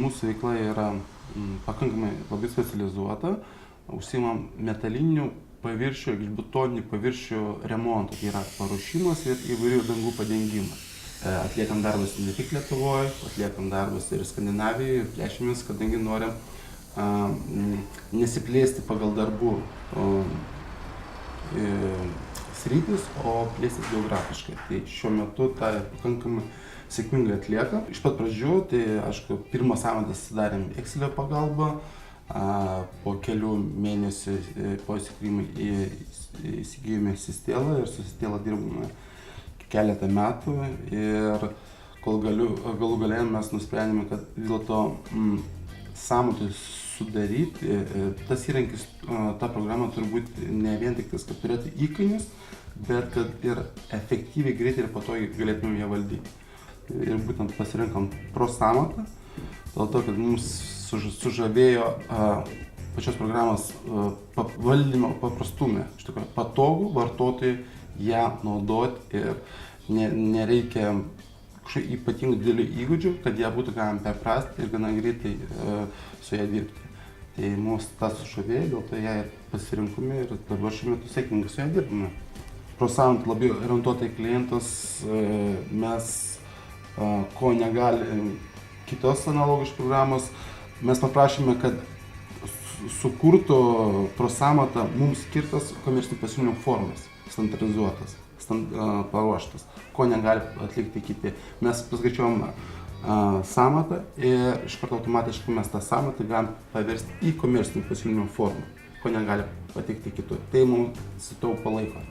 mūsų veikla yra pakankamai labai specializuota. Užsiimam metalinių paviršių, gelžbetoninių paviršių remontų. Tai yra paruošimas ir įvairių dangų padengimas. Atliekam darbus ne tik Lietuvoje, atliekam darbus ir Skandinavijoje, plėšimės, kadangi norim nesiplėsti pagal darbų sritis, o plėstis geografiškai. Tai šiuo metu tą pakankamai sėkmingai atlieka. Iš pat pradžių, tai aišku, pirmas sąmatas darėm Excelio pagalba, po kelių mėnesių po įsikūrimo įsigijome Sistelą ir su Sistela dirbame keletą metų ir kol galų gale mes nusprendėme, kad vis dėlto sąmatui sudaryti, tas įrankis, ta programa turi būti ne vien tik tas, kad turėtų įkainius, bet kad ir efektyviai, greitai ir patogiai galėtumėm ją valdyti. Ir būtent pasirinkam ProSąmatą, dėl to, kad mums sužavėjo pačios programos valdymo paprastumą. Iš tikrųjų, patogų vartotojui ją naudoti ir nereikia kažkokių ypatingų didelių įgūdžių, kad ją būtų galima perprasti ir gana greitai su ją dirbti. Tai mums tas sužavėjo, dėl to ją pasirinkome ir dabar šiuo metu sėkmingai su ją dirbame. ProSąmata labiau orientuota į klientus, mes ko negali kitos analogiškos programos, mes paprašėme, kad sukurtų ProSąmata mums skirtas komercinių pasiūlymų formas, standartizuotas, paruoštas, ko negali atlikti kiti. Mes paskaičiuojam sąmatą ir iš karto automatiškai mes tą sąmatą galim paversti į komercinių pasiūlymų formą, ko negali pateikti kitur. Tai mums sutaupo laiko.